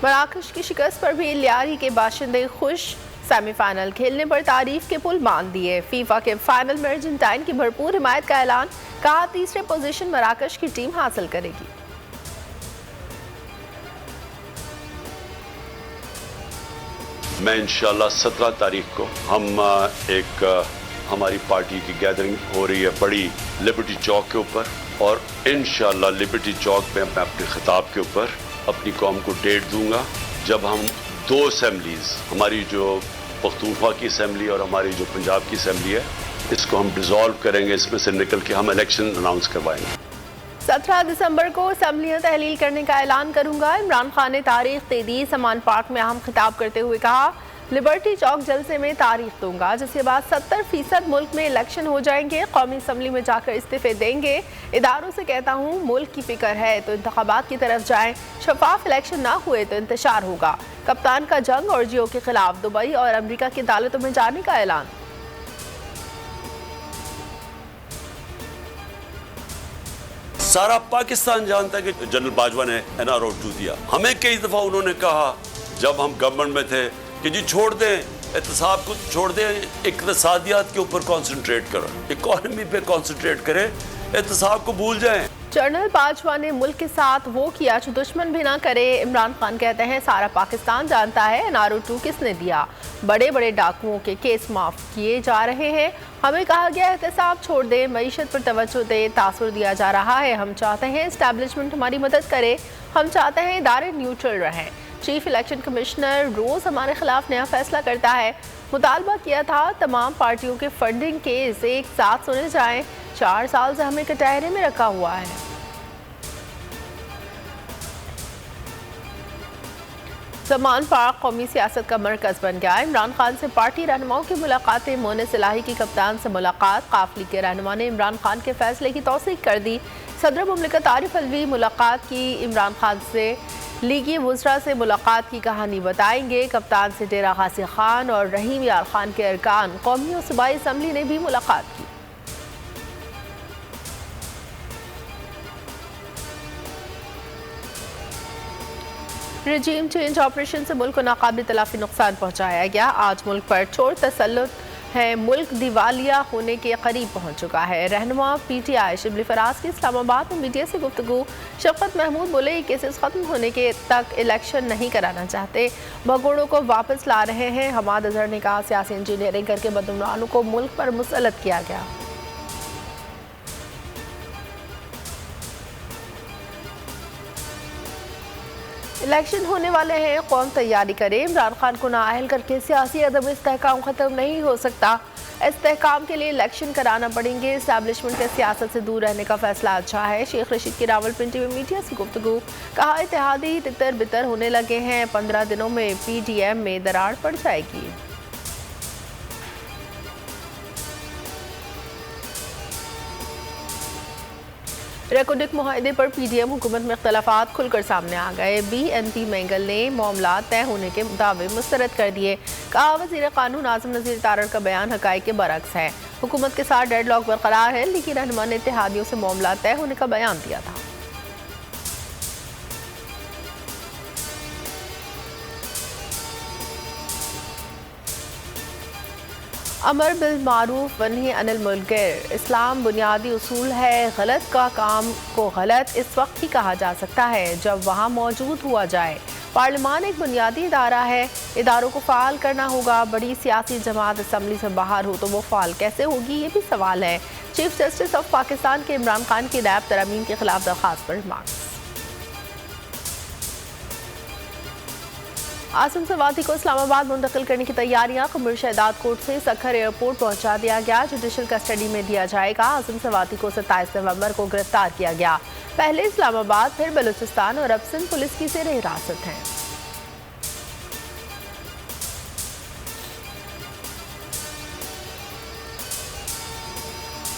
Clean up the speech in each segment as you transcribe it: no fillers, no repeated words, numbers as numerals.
मराकश की शिकस्त पर भी लियारी के बाशिंदे खुश, सेमीफाइनल खेलने पर तारीफ के पुल बांध दिए। फीफा के फाइनल में अर्जेंटाइन की भरपूर हिमायत का ऐलान, कहा तीसरे पोजीशन मराकश की टीम हासिल करेगी। मैं इंशाल्लाह 17 तारीख को हम हमारी पार्टी की गैदरिंग हो रही है बड़ी लिबर्टी चौक के ऊपर, और इंशाल्लाह लिबर्टी चौक पे मैं अपने खिताब के ऊपर अपनी कौम को डेट दूंगा जब हम 2 असेंबलीज, हमारी जो पख्तूनख्वा की असेंबली और हमारी जो पंजाब की असेंबली है, इसको हम डिसॉल्व करेंगे, इसमें से निकल के हम इलेक्शन अनाउंस करवाएंगे। 17 दिसंबर को असेंबलियां तहलील करने का ऐलान करूंगा। इमरान खान ने तारीख दे दी। समान पार्क में अहम खिताब करते हुए कहा, लिबर्टी चौक जलसे में तारीख दूंगा, जिसके बाद 70% मुल्क में इलेक्शन हो जाएंगे। कौमी असम्बली में जाकर इस्तीफे देंगे। इदारों से कहता हूँ, मुल्क की फिक्र है तो इंतखाबात की तरफ जाएं। शफाफ इलेक्शन ना हुए तो इंतशार होगा। कप्तान का जंग और जियो के खिलाफ दुबई और अमेरिका की अदालतों में जाने का ऐलान। सारा पाकिस्तान जानता है कि जनरल बाजवा ने NRO 2 दिया। हमें कई दफा उन्होंने कहा जब हम गवर्नमेंट में थे कि जी छोड़ दें, एहतसाब को छोड़ दें, इक़्तिसादियात के ऊपर कंसंट्रेट करो, इकोनॉमी पे कंसंट्रेट करें, एहतसाब को भूल जाएं। जनरल बाजवा ने मुल्क के साथ वो किया जो दुश्मन भी ना करे। इमरान खान कहते हैं, सारा पाकिस्तान जानता है NRO 2 किसने दिया। बड़े बड़े डाकुओं के केस माफ किए जा रहे हैं। हमें कहा गया एहतसाब छोड़ दे, मईशत पर तवज्जो दे, तासुर दिया जा रहा है। हम चाहते हैं एस्टैब्लिशमेंट हमारी मदद करे। हम चाहते हैं इदारे न्यूट्रल रहें। चीफ इलेक्शन कमिश्नर रोज़ हमारे खिलाफ नया फैसला करता है। मुतालबा किया था तमाम पार्टियों के फंडिंग केस एक साथ सुने जाएं। 4 साल से हमें कटहरे में रखा हुआ है। समान पार्क कौमी सियासत का मरकज बन गया। इमरान खान से पार्टी रहनुमाओं की मुलाकातें। मोनिस इलाही की कप्तान से मुलाकात। काफिले के रहनुमा ने इमरान खान के फैसले की तौसीक कर दी। सदर मुमलिकत आरिफ अलवी मुलाकात की। इमरान खान से लीगी वुज़रा से मुलाकात की कहानी बताएंगे। कप्तान से डेरा गाजी खान और रहीम यार खान के अरकान। कौमी और सूबाई असम्बली ने भी मुलाकात की। रजीम चेंज ऑपरेशन से मुल्क को नाकाबिल तलाफी नुकसान पहुँचाया गया। आज मुल्क पर चोर तसल्लुत है। मुल्क दिवालिया होने के करीब पहुँच चुका है। रहनुमा PTI शिबली फराज की इस्लामाबाद में मीडिया से गुफ्तगू। शफ़क़त महमूद बोले, ये केसेस ख़त्म होने के तक इलेक्शन नहीं कराना चाहते, भगोड़ों को वापस ला रहे हैं। हमाद अजहर ने कहा, सियासी इंजीनियरिंग करके बदुमरानों को मुल्क पर मुसल्लत किया गया। इलेक्शन होने वाले हैं, कौन तैयारी करे। इमरान खान को नाअहल करके सियासी अदम इस्तेहकाम ख़त्म नहीं हो सकता। इस्तेहकाम के लिए इलेक्शन कराना पड़ेंगे। इस्टेब्लिशमेंट के सियासत से दूर रहने का फैसला अच्छा है। शेख रशीद की रावलपिंडी में मीडिया से गुफ्तगू। कहा, इत्तेहादी तितर बितर होने लगे हैं। 15 दिनों में PDM में दरार पड़ जाएगी। रेकोडिक मुआहदे पर PDM हुकूमत में इख्तलाफात खुलकर सामने आ गए। BNP मैंगल ने मामला तय होने के दावे मुस्तरद कर दिए। कहा, वज़ीर कानून आज़म नज़ीर तारड़ का बयान हक़ाइक़ के बरक्स है। हुकूमत के साथ डेडलॉक बरकरार है, लेकिन रहनुमा ने इत्तेहादियों से मामला तय होने का बयान दिया था। अमर बिल मारूफ वन्ही अनिल मुनकर। इस्लाम बुनियादी उसूल है। गलत का काम को गलत इस वक्त ही कहा जा सकता है जब वहाँ मौजूद हुआ जाए। पार्लियामान एक बुनियादी इदारा है, इदारों को फ़ाल करना होगा। बड़ी सियासी जमात असम्बली से बाहर हो तो वो फ़ाल कैसे होगी, ये भी सवाल है। चीफ जस्टिस ऑफ पाकिस्तान के इमरान खान की नैब तरमीम के खिलाफ दरख्वास्त पर रिमार्क्स। आसिम सवाती को इस्लामाबाद मुंतकिल करने की तैयारियां। कमर शहदाद कोर्ट से सखर एयरपोर्ट पहुंचा दिया गया। जुडिशल कस्टडी में दिया जाएगा। आसिम सवाती को 27 नवंबर को गिरफ्तार किया गया। पहले इस्लामाबाद, फिर बलूचिस्तान और अब सिंध पुलिस की ज़ेर हिरासत हैं।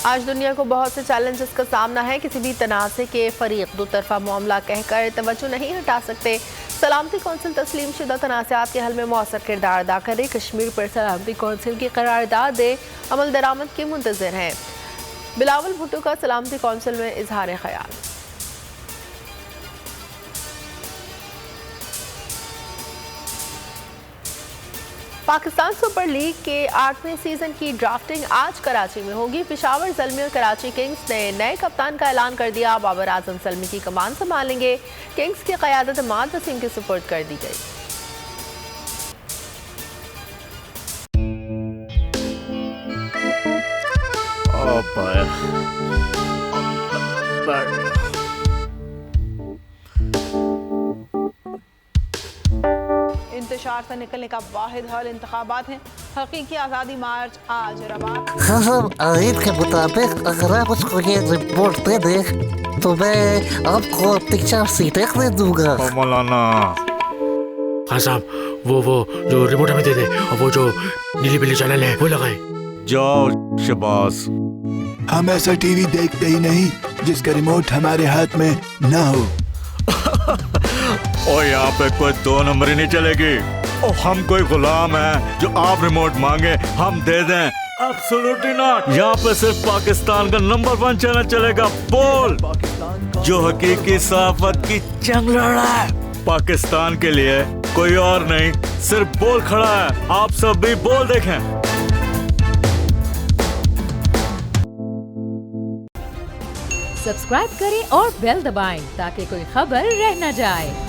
आज दुनिया को बहुत से चैलेंजेस का सामना है। किसी भी तनाज़े के फरीक दो तरफा मामला कहकर तवज्जो नहीं हटा सकते। सलामती कौंसिल तस्लीम शुदा तनाज़ात के हल में मौसर किरदार अदा करे। कश्मीर पर सलामती कौंसिल की करारदाद दे अमल दरामद के मुंतज़िर हैं। बिलावल भुट्टो का सलामती कौंसिल में इजहार ख्याल। पाकिस्तान सुपर लीग के 8वें सीजन की ड्राफ्टिंग आज कराची में होगी। पेशावर ज़ल्मी और कराची किंग्स ने नए कप्तान का ऐलान कर दिया। बाबर आजम ज़ल्मी की कमान संभालेंगे। किंग्स की क़यादत इमाद वसीम के सुपुर्द कर दी गई। इंतशार से निकलने का वाहिद हल इंतखाबात हैं। हकीकी आज़ादी मार्च आज रवा। खबर आयद के मुताबिक अगर आप उसको ये रिपोर्ट दे दें तो मैं आपको 3-4 सीटें दे दूंगा। मौलाना हाँ साहब, वो जो रिमोट हमें दे दे और वो जो नीली पीली चैनल है वो लगाए। जाओ शबास। हम ऐसा टीवी देखते ही नहीं जिसका रिमोट हमारे हाथ में ना हो। और यहाँ पे कोई 2 नंबर ही नहीं चलेगी। और हम कोई गुलाम है जो आप रिमोट मांगे हम दे दें? Absolutely not. यहाँ पे सिर्फ पाकिस्तान का नंबर 1 चैनल चलेगा, बोल, जो हकीकी सहाफत की जंग लड़ रहा है। पाकिस्तान के लिए कोई और नहीं, सिर्फ बोल खड़ा है। आप सब भी बोल देखें। सब्सक्राइब करें और बेल दबाएं ताकि कोई खबर रह न जाए।